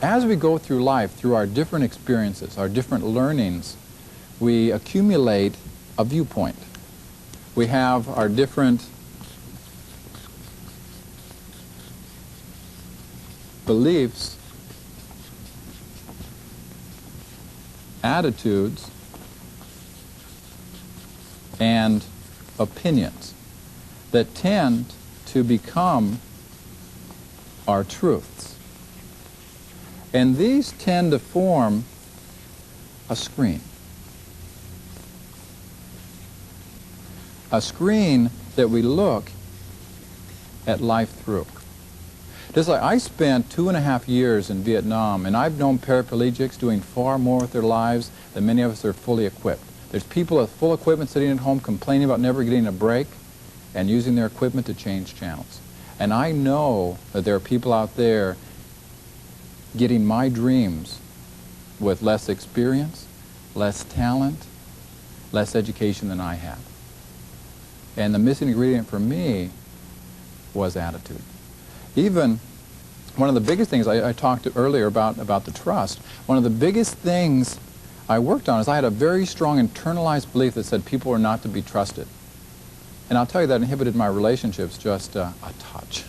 As we go through life, through our different experiences, our different learnings, we accumulate a viewpoint. We have our different beliefs, attitudes, and opinions that tend to become our truths. And these tend to form a screen. A screen that we look at life through. Just like I spent 2.5 years in Vietnam, and I've known paraplegics doing far more with their lives than many of us are fully equipped. There's people with full equipment sitting at home complaining about never getting a break and using their equipment to change channels. And I know that there are people out there getting my dreams with less experience, less talent, less education than I had. And the missing ingredient for me was attitude. Even one of the biggest things I talked earlier about the trust, one of the biggest things I worked on is I had a very strong internalized belief that said people are not to be trusted. And I'll tell you that inhibited my relationships just a touch.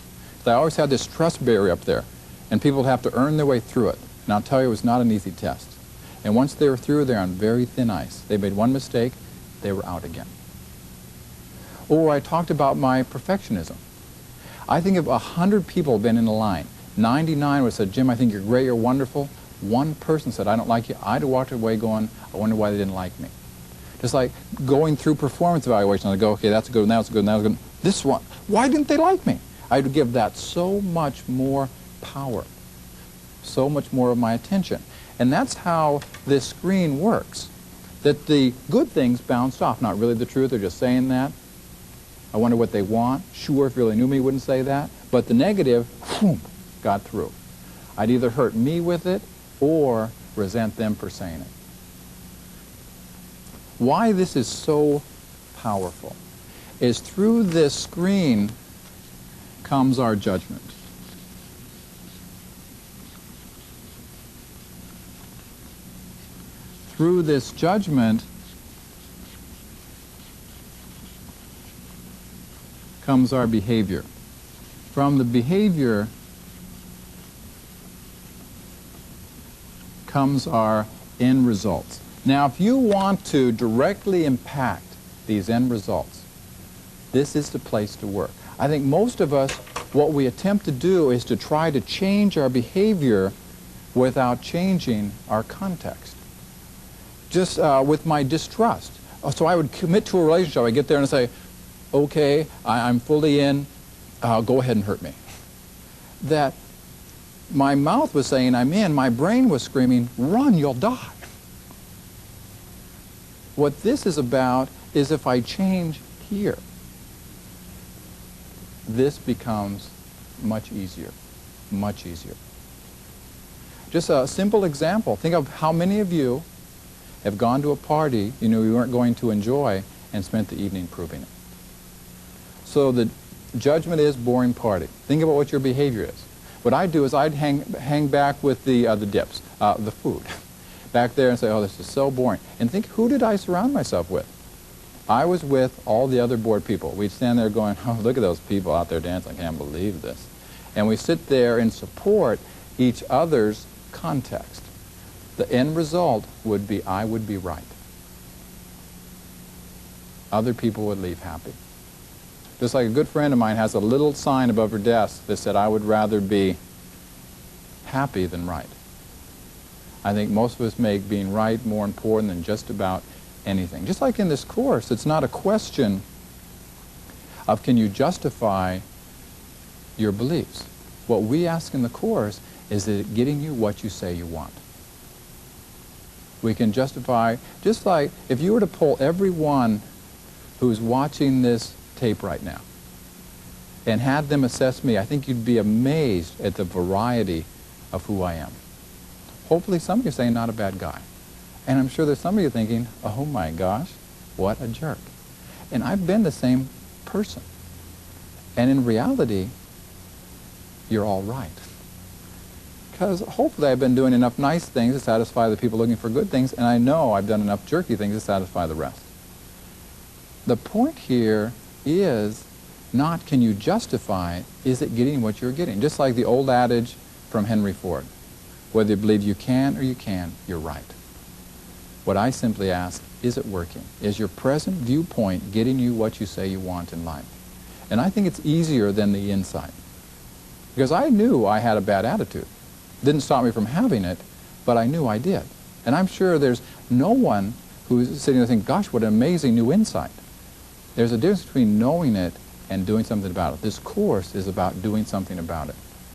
I always had this trust barrier up there, and people would have to earn their way through it. And I'll tell you, it was not an easy test. And once they were through, they're on very thin ice. They made one mistake, they were out again. Or I talked about my perfectionism. I think if 100 people have been in a line, 99 would have said, Jim, I think you're great, you're wonderful. One person said, I don't like you. I'd have walked away going, I wonder why they didn't like me. Just like going through performance evaluation, I'd go, okay, that's good, now it's good, now it's good. This one, why didn't they like me? I'd give that so much more power, so much more of my attention. And that's how this screen works. That the good things bounced off. Not really the truth, they're just saying that. I wonder what they want. Sure, if you really knew me, you wouldn't say that. But the negative, whoom, got through. I'd either hurt me with it or resent them for saying it. Why this is so powerful is through this screen comes our judgment. Through this judgment comes our behavior. From the behavior comes our end results. Now, if you want to directly impact these end results, this is the place to work. I think most of us, what we attempt to do is to try to change our behavior without changing our context. Just with my distrust. So I would commit to a relationship. I get there and say, okay, I'm fully in, go ahead and hurt me. That my mouth was saying I'm in, my brain was screaming, run, you'll die. What this is about is if I change here, this becomes much easier, much easier. Just a simple example. Think of how many of you have gone to a party you knew you weren't going to enjoy and spent the evening proving it. So the judgment is boring party. Think about what your behavior is. What I'd do is I'd hang back with the dips, the food, back there and say, oh, this is so boring. And think, who did I surround myself with? I was with all the other bored people. We'd stand there going, oh, look at those people out there dancing. I can't believe this. And we sit there and support each other's context. The end result would be I would be right. Other people would leave happy. Just like a good friend of mine has a little sign above her desk that said, I would rather be happy than right. I think most of us make being right more important than just about anything. Just like in this course, it's not a question of can you justify your beliefs. What we ask in the course is it getting you what you say you want. We can justify, just like if you were to poll everyone who's watching this tape right now and had them assess me, I think you'd be amazed at the variety of who I am. Hopefully some of you are saying not a bad guy. And I'm sure there's some of you thinking, oh my gosh, what a jerk. And I've been the same person. And in reality, you're all right. because hopefully I've been doing enough nice things to satisfy the people looking for good things, and I know I've done enough jerky things to satisfy the rest. The point here is not can you justify, is it getting what you're getting? Just like the old adage from Henry Ford, whether you believe you can or you can, you're right. What I simply ask, is it working? Is your present viewpoint getting you what you say you want in life? And I think it's easier than the insight. Because I knew I had a bad attitude. Didn't stop me from having it, but I knew I did. And I'm sure there's no one who's sitting there thinking, gosh, what an amazing new insight. There's a difference between knowing it and doing something about it. This course is about doing something about it.